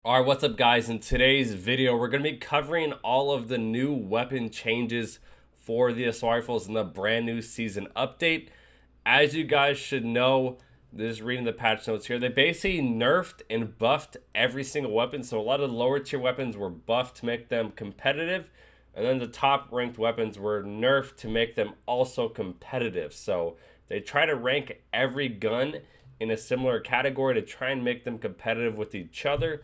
Alright, what's up guys? In today's video, we're going to be covering all of the new weapon changes for the assault rifles in the brand new season update. As you guys should know, just reading the patch notes here, they basically nerfed and buffed every single weapon. So a lot of the lower tier weapons were buffed to make them competitive, and then the top ranked weapons were nerfed to make them also competitive. So they try to rank every gun in a similar category to try and make them competitive with each other.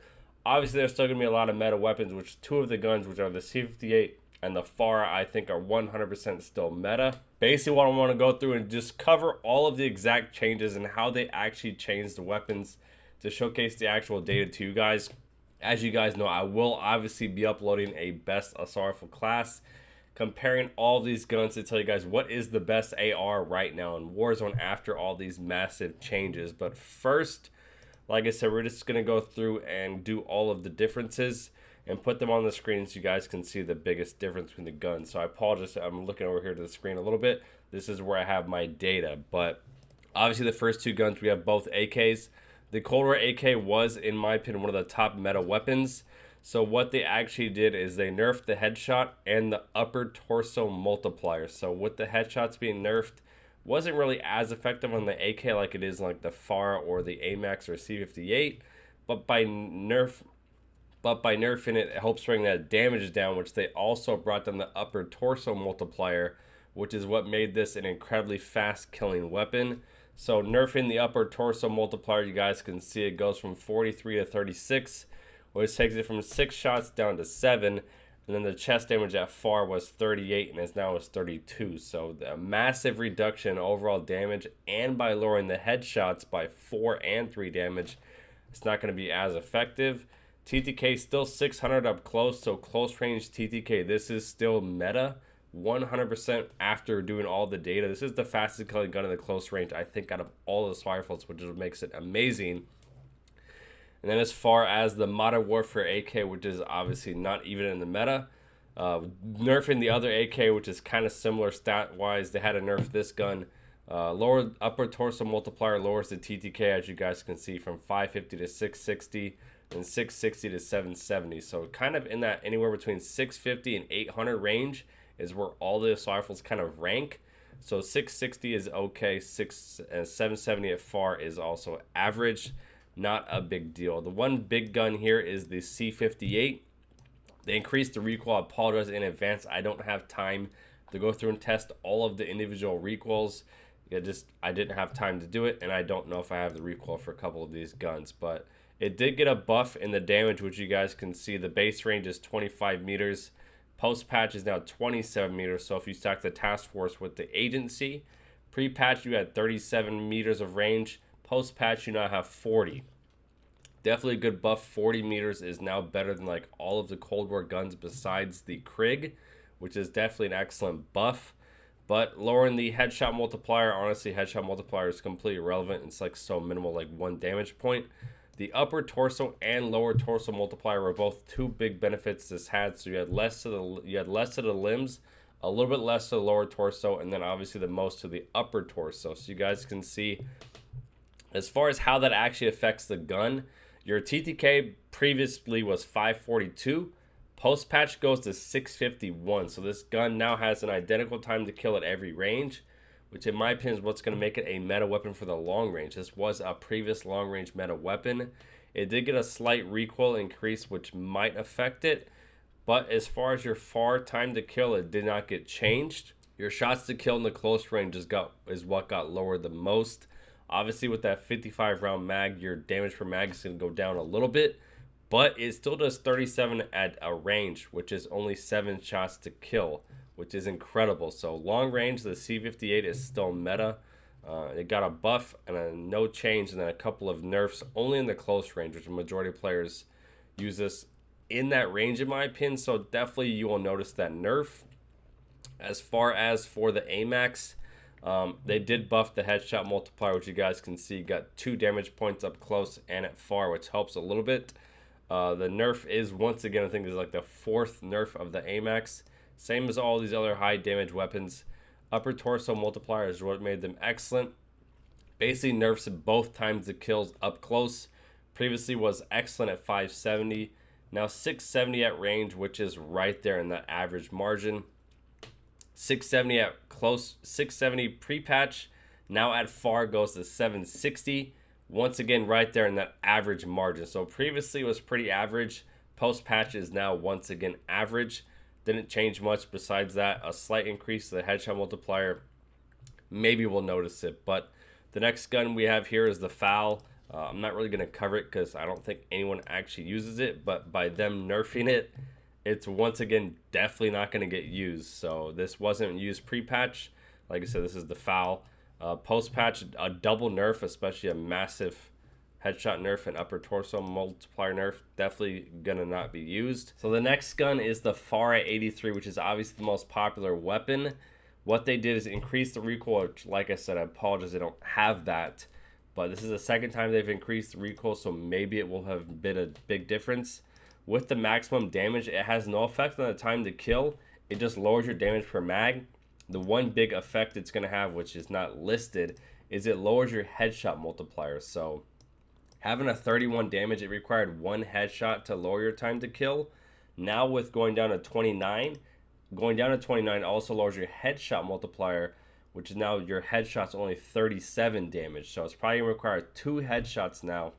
Obviously, there's still going to be a lot of meta weapons, which two of the guns, which are the C58 and the Fara, I think are 100% still meta. Basically, what I want to go through and just cover all of the exact changes and how they actually changed the weapons to showcase the actual data to you guys. As you guys know, I will obviously be uploading a best assault rifle class, comparing all these guns to tell you guys what is the best AR right now in Warzone after all these massive changes. But first, like I said, we're just going to go through and do all of the differences and put them on the screen so you guys can see the biggest difference between the guns. So I apologize, I'm looking over here to the screen a little bit. This is where I have my data. But obviously the first two guns, we have both AKs. The Cold War AK was, in my opinion, one of the top meta weapons. So what they actually did is they nerfed the headshot and the upper torso multiplier. So with the headshots being nerfed, wasn't really as effective on the AK like it is like the Fara or the Amax or C58, but by nerfing it, it helps bring that damage down, which they also brought down the upper torso multiplier, which is what made this an incredibly fast killing weapon. So nerfing the upper torso multiplier, you guys can see it goes from 43 to 36, which takes it from 6 shots down to 7. And then the chest damage at FAR was 38 and is now 32. So a massive reduction in overall damage, and by lowering the headshots by 4 and 3 damage, it's not going to be as effective. TTK still 600 up close, so close range TTK, this is still meta 100% after doing all the data. This is the fastest killing gun in the close range, I think, out of all the rifles, which makes it amazing. And then as far as the Modern Warfare AK, which is obviously not even in the meta, nerfing the other AK, which is kind of similar stat-wise, they had to nerf this gun. Lower upper torso multiplier lowers the TTK, as you guys can see, from 550 to 660 and 660 to 770. So kind of in that anywhere between 650 and 800 range is where all the assault rifles kind of rank. So 660 is okay, 770 at FAR is also average. Not a big deal. The one big gun here is the C58. They increased the recoil. I apologize in advance. I don't have time to go through and test all of the individual recoils. I didn't have time to do it, and I don't know if I have the recoil for a couple of these guns. But it did get a buff in the damage, which you guys can see. The base range is 25 meters. Post-patch is now 27 meters. So if you stack the task force with the agency, pre-patch you had 37 meters of range. Post-patch, you now have 40. Definitely a good buff. 40 meters is now better than like all of the Cold War guns besides the Krig, which is definitely an excellent buff. But lowering the headshot multiplier, honestly, headshot multiplier is completely irrelevant. It's like so minimal, like 1 damage point. The upper torso and lower torso multiplier were both two big benefits this had. So you had less to the limbs, a little bit less to the lower torso, and then obviously the most to the upper torso. So you guys can see, as far as how that actually affects the gun, your TTK previously was 542. Post-patch goes to 651. So this gun now has an identical time to kill at every range, which in my opinion is what's going to make it a meta weapon for the long range. This was a previous long range meta weapon. It did get a slight recoil increase, which might affect it. But as far as your FAR time to kill, it did not get changed. Your shots to kill in the close range is what got lowered the most. Obviously, with that 55 round mag, your damage per mag is going to go down a little bit, but it still does 37 at a range, which is only 7 shots to kill, which is incredible. So long range, the C58 is still meta. It got a buff and a no change, and then a couple of nerfs only in the close range, which the majority of players use this in that range, in my opinion. So definitely you will notice that nerf. As far as for the Amax, they did buff the headshot multiplier, which you guys can see got 2 damage points up close and at FAR, which helps a little bit. The nerf is, once again, I think is like the 4th nerf of the Amax. Same as all these other high damage weapons. Upper torso multiplier is what made them excellent. Basically nerfs both times the kills up close, Previously was excellent at 570. Now 670 at range, which is right there in that average margin. 670 at close, 670 pre-patch. Now at far goes to 760. Once again, right there in that average margin. So previously it was pretty average. Post-patch is now once again average. Didn't change much besides that. A slight increase to the headshot multiplier. Maybe we'll notice it. But the next gun we have here is the FAL. I'm not really going to cover it because I don't think anyone actually uses it. But by them nerfing it, it's once again definitely not going to get used. So this wasn't used pre-patch. Like I said, this is the FAL. Post-patch, a double nerf, especially a massive headshot nerf and upper torso multiplier nerf, definitely gonna not be used. So the next gun is the Fara 83, which is obviously the most popular weapon. What they did is increase the recoil, which, like I said, I apologize, they don't have that. But this is the second time they've increased the recoil, so maybe it will have been a big difference. With the maximum damage, it has no effect on the time to kill. It just lowers your damage per mag. The one big effect it's going to have, which is not listed, is it lowers your headshot multiplier. So having a 31 damage, it required one headshot to lower your time to kill. Now with going down to 29 also lowers your headshot multiplier, which is now your headshot's only 37 damage. So it's probably going to require 2 headshots now,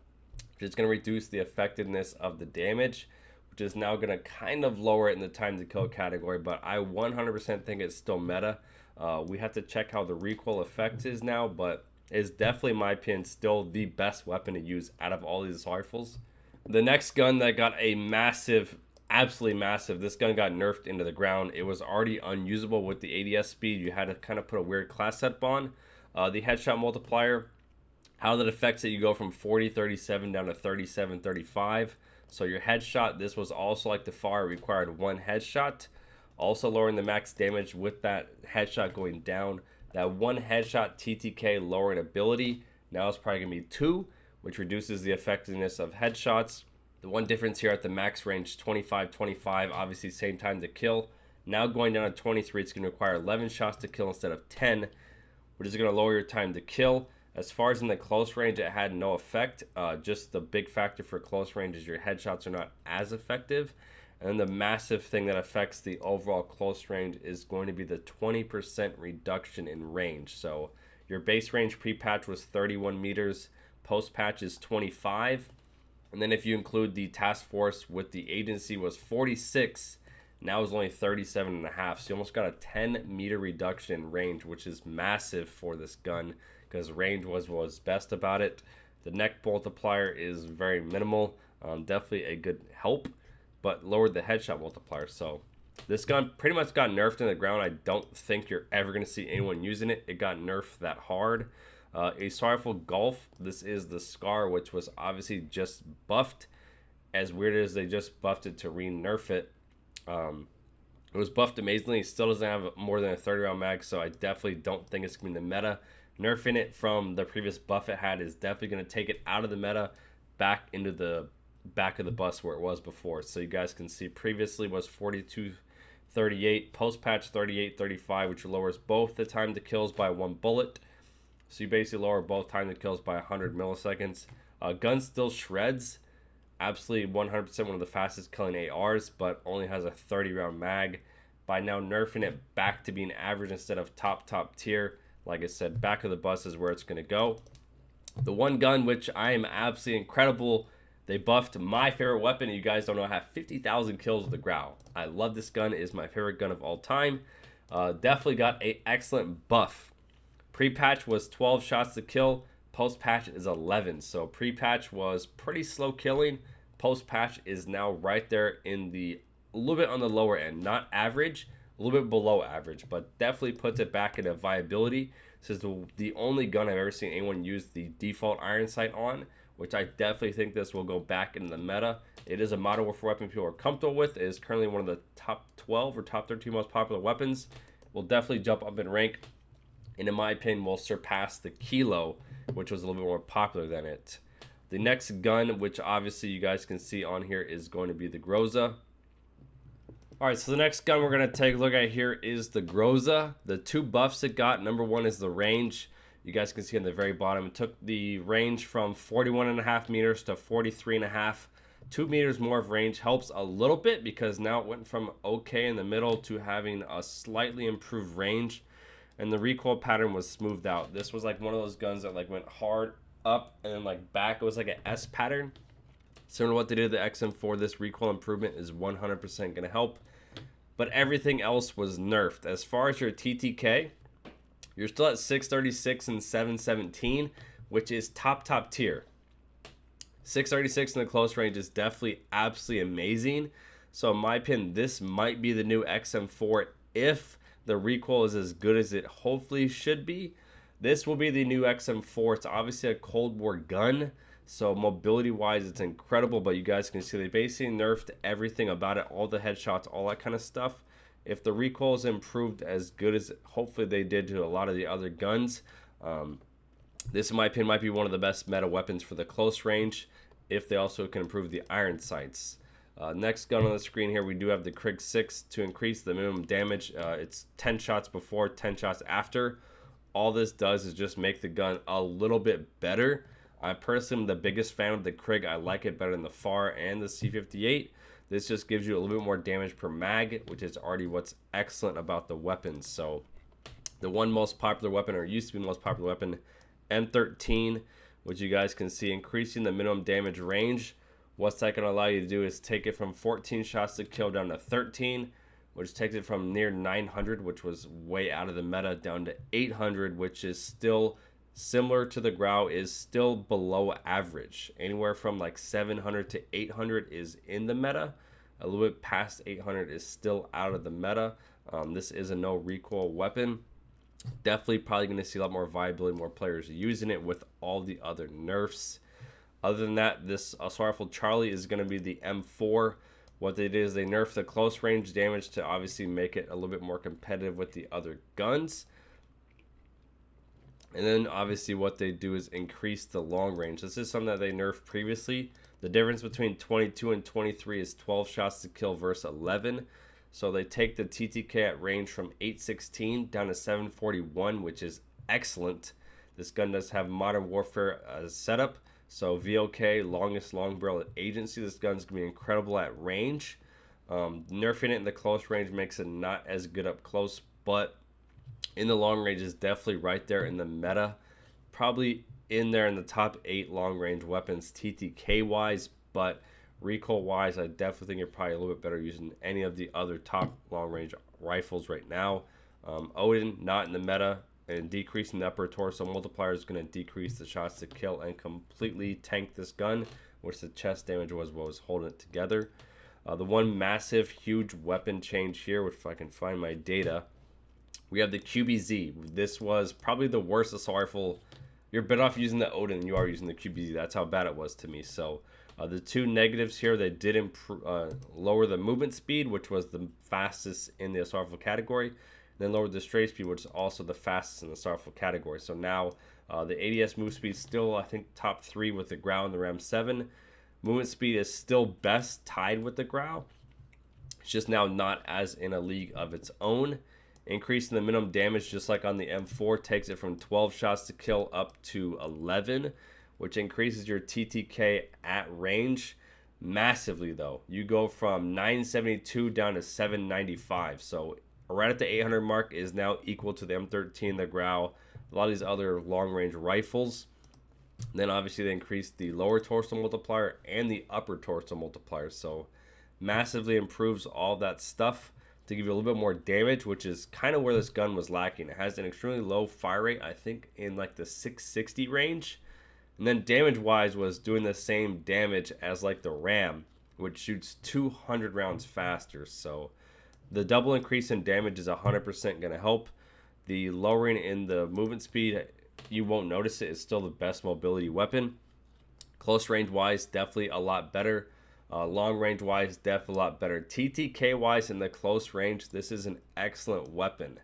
which is going to reduce the effectiveness of the damage, which is now going to kind of lower it in the time to kill category. But I 100% think it's still meta. We have to check how the recoil effect is now, but it's definitely, in my opinion, still the best weapon to use out of all these rifles. The next gun that got a massive, absolutely massive, this gun got nerfed into the ground. It was already unusable with the ADS speed. You had to kind of put a weird class setup on. The headshot multiplier, how that affects it, you go from 40-37 down to 37-35. So your headshot, this was also like the Far, required 1 headshot. Also lowering the max damage with that headshot going down. That 1 headshot TTK lowering ability, now it's probably going to be 2, which reduces the effectiveness of headshots. The one difference here at the max range, 25-25, obviously same time to kill. Now going down to 23, it's going to require 11 shots to kill instead of 10, which is going to lower your time to kill. As far as in the close range, it had no effect. Just the big factor for close range is your headshots are not as effective. And then the massive thing that affects the overall close range is going to be the 20% reduction in range. So your base range pre-patch was 31 meters, post-patch is 25. And then if you include the task force with the agency was 46, now it's only 37.5. So you almost got a 10-meter reduction in range, which is massive for this gun because range was what was best about it. The neck multiplier is very minimal, definitely a good help, but lowered the headshot multiplier. So this gun pretty much got nerfed in the ground. I don't think you're ever going to see anyone using it. It got nerfed that hard. A Rifle Golf, this is the Scar, which was obviously just buffed. As weird as they just buffed it to re-nerf it. It was buffed amazingly. It still doesn't have more than a 30-round mag, so I definitely don't think it's going to be the meta. Nerfing it from the previous buff it had is definitely going to take it out of the meta, back into the back of the bus where it was before. So you guys can see previously was 42-38, post-patch 38-35, which lowers both the time to kills by 1 bullet. So you basically lower both time to kills by 100 milliseconds. Gun still shreds. Absolutely 100% one of the fastest killing ARs, but only has a 30-round mag. By now nerfing it back to being average instead of top tier. Like I said, back of the bus is where it's going to go. The one gun which I am absolutely incredible, they buffed my favorite weapon. You guys don't know, I have 50,000 kills with the Grau. I love this gun. It is my favorite gun of all time. Definitely got an excellent buff. Pre-patch was 12 shots to kill. Post-patch is 11. So pre-patch was pretty slow killing. Post-patch is now right there in the, a little bit on the lower end. Not average, a little bit below average, but definitely puts it back into viability. This is the only gun I've ever seen anyone use the default iron sight on, which I definitely think this will go back into the meta. It is a modern warfare weapon people are comfortable with. It is currently one of the top 12 or top 13 most popular weapons. Will definitely jump up in rank, and in my opinion will surpass the Kilo, which was a little bit more popular than it. The next gun, which obviously you guys can see on here, is going to be the Groza. Alright, so the next gun we're going to take a look at here is the Groza. The 2 buffs it got, number 1 is the range. You guys can see on the very bottom, it took the range from 41.5 meters to 43.5. 2 meters more of range helps a little bit because now it went from okay in the middle to having a slightly improved range, and the recoil pattern was smoothed out. This was like one of those guns that like went hard up and then like back. It was like an S pattern. Similar to what they did to the XM4, this recoil improvement is 100% going to help. But everything else was nerfed. As far as your TTK, you're still at 636 and 717, which is top tier. 636 in the close range is definitely absolutely amazing. So in my opinion, this might be the new XM4 if the recoil is as good as it hopefully should be. This will be the new XM4. It's obviously a Cold War gun, so mobility wise it's incredible, but you guys can see they basically nerfed everything about it, all the headshots, all that kind of stuff. If the recoil is improved as good as hopefully they did to a lot of the other guns, this in my opinion might be one of the best meta weapons for the close range if they also can improve the iron sights. Next gun on the screen here, we do have the Krig 6 to increase the minimum damage. It's 10 shots before, 10 shots after. All this does is just make the gun a little bit better. I personally am the biggest fan of the Krig. I like it better than the Fara and the C58. This just gives you a little bit more damage per mag, which is already what's excellent about the weapons. So the one most popular weapon, or used to be the most popular weapon, M13, which you guys can see increasing the minimum damage range. What's that going to allow you to do is take it from 14 shots to kill down to 13, which takes it from near 900, which was way out of the meta, down to 800, which is still similar to the Grau, is still below average. Anywhere from like 700 to 800 is in the meta. A little bit past 800 is still out of the meta. This is a no recoil weapon. Definitely probably going to see a lot more viability, more players using it with all the other nerfs. Other than that, this Assault Rifle Charlie is going to be the M4. What they did is they nerfed the close range damage to obviously make it a little bit more competitive with the other guns. And then obviously what they do is increase the long range. This is something that they nerfed previously. The difference between 22 and 23 is 12 shots to kill versus 11. So they take the TTK at range from 816 down to 741, which is excellent. This gun does have Modern Warfare as setup. So VOK, longest long barrel at agency. This gun's going to be incredible at range. Nerfing it in the close range makes it not as good up close, but in the long range is definitely right there in the meta. Probably in there in the top 8 long range weapons TTK wise, but recoil wise I definitely think you're probably a little bit better using any of the other top long range rifles right now. Oden not in the meta, and decreasing the upper torso multiplier is going to decrease the shots to kill and completely tank this gun, which the chest damage was what was holding it together. The one massive huge weapon change here, which if I can find my data, we have the QBZ. This was probably the worst assault rifle. You're better off using the Oden than you are using the QBZ. That's how bad it was to me. So the two negatives here, they did lower the movement speed, which was the fastest in the assault rifle category. Then lowered the stray speed, which is also the fastest in the assault rifle category. So now the ADS move speed is still, I think, top 3 with the Grau and the Ram 7. Movement speed is still best tied with the Grau. It's just now not as in a league of its own. Increasing the minimum damage, just like on the M4, takes it from 12 shots to kill up to 11, which increases your TTK at range massively, though. You go from 972 down to 795. So right at the 800 mark is now equal to the M13, the Grau, a lot of these other long-range rifles. And then obviously they increased the lower torso multiplier and the upper torso multiplier. So massively improves all that stuff to give you a little bit more damage, which is kind of where this gun was lacking. It has an extremely low fire rate, I think in like the 660 range. And then damage-wise was doing the same damage as like the Ram, which shoots 200 rounds faster. So the double increase in damage is 100% going to help. The lowering in the movement speed, you won't notice it. It's still the best mobility weapon. Close range wise, definitely a lot better. Long range wise, definitely a lot better. TTK wise in the close range, this is an excellent weapon.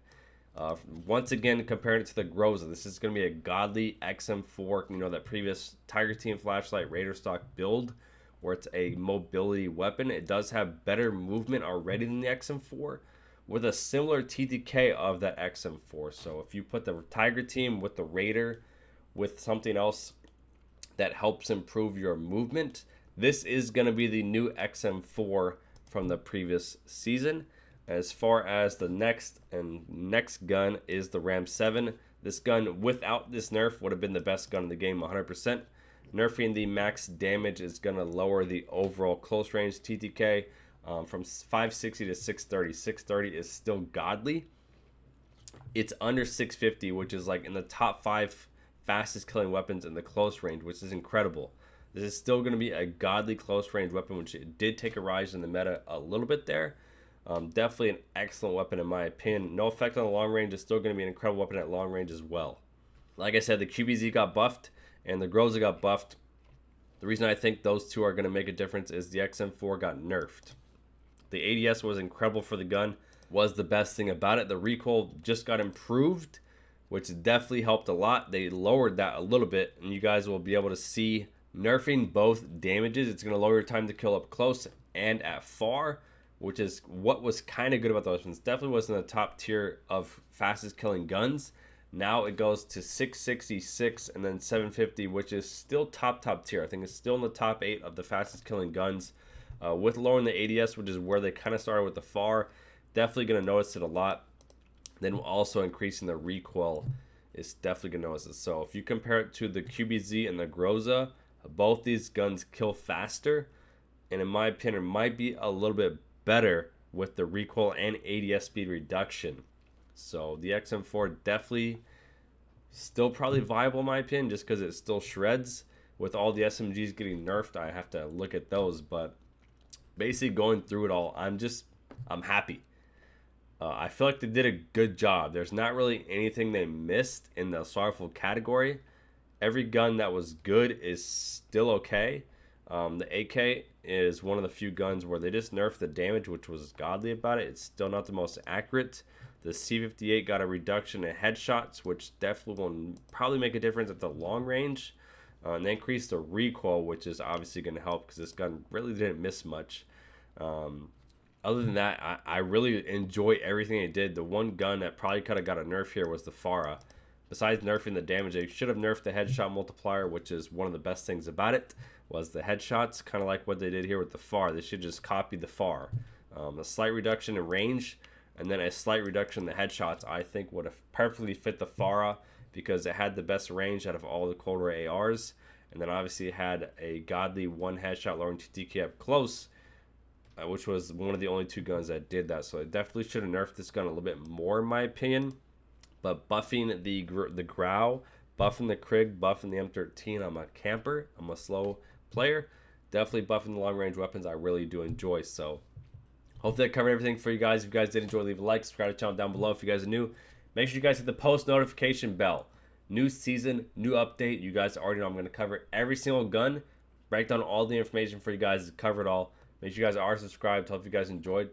Once again, comparing it to the Groza, this is going to be a godly XM4, you know, that previous Tiger Team flashlight Raider stock build, where it's a mobility weapon. It does have better movement already than the XM4, with a similar TTK of that XM4. So if you put the Tiger team with the Raider with something else that helps improve your movement, this is going to be the new XM4 from the previous season. As far as the next gun is the Ram 7. This gun without this nerf would have been the best gun in the game 100%. Nerfing the max damage is going to lower the overall close range TTK from 560 to 630. 630 is still godly. It's under 650, which is like in the top 5 fastest killing weapons in the close range, which is incredible. This is still going to be a godly close range weapon, which it did take a rise in the meta a little bit there. Definitely an excellent weapon in my opinion. No effect on the long range. It's still going to be an incredible weapon at long range as well. Like I said, the QBZ got buffed and the Groza got buffed. The reason I think those two are going to make a difference is the XM4 got nerfed. The ADS was incredible for the gun, was the best thing about it. The recoil just got improved, which definitely helped a lot. They lowered that a little bit, and you guys will be able to see nerfing both damages. It's going to lower your time to kill up close and at far, which is what was kind of good about those weapons. Definitely was in the top tier of fastest killing guns. Now it goes to 666 and then 750, which is still top tier. I think it's still in the top 8 of the fastest killing guns. With lowering the ADS, which is where they kind of started with the FAR, definitely going to notice it a lot. Then also increasing the recoil is definitely going to notice it. So if you compare it to the QBZ and the Groza, both these guns kill faster, and in my opinion might be a little bit better with the recoil and ADS speed reduction. So the XM4 definitely still probably viable in my opinion, just because it still shreds. With all the SMGs getting nerfed, I have to look at those, but basically going through it all, I'm happy. I feel like they did a good job. There's not really anything they missed in the assault rifle category. Every gun that was good is still okay. The AK is one of the few guns where they just nerfed the damage, which was godly about it. It's still not the most accurate. The C58 got a reduction in headshots, which definitely will probably make a difference at the long range. And they increased the recoil, which is obviously going to help because this gun really didn't miss much. Other than that, I really enjoy everything they did. The one gun that probably could have got a nerf here was the Fara. Besides nerfing the damage, they should have nerfed the headshot multiplier, which is one of the best things about it, was the headshots, kind of like what they did here with the FAR. They should just copy the FAR. A slight reduction in range, and then a slight reduction in the headshots, I think would have perfectly fit the Fara because it had the best range out of all the Cold War ARs, and then obviously it had a godly one headshot lowering TTK up close, which was one of the only two guns that did that. So I definitely should have nerfed this gun a little bit more in my opinion. But buffing the Grau, buffing the Krig, buffing the M13, I'm a camper. I'm a slow player. Definitely buffing the long-range weapons I really do enjoy. So hopefully I covered everything for you guys. If you guys did enjoy, leave a like, subscribe to the channel down below. If you guys are new, make sure you guys hit the post notification bell. New season, new update. You guys already know I'm going to cover every single gun, break down all the information for you guys to cover it all. Make sure you guys are subscribed. Hope you guys enjoyed.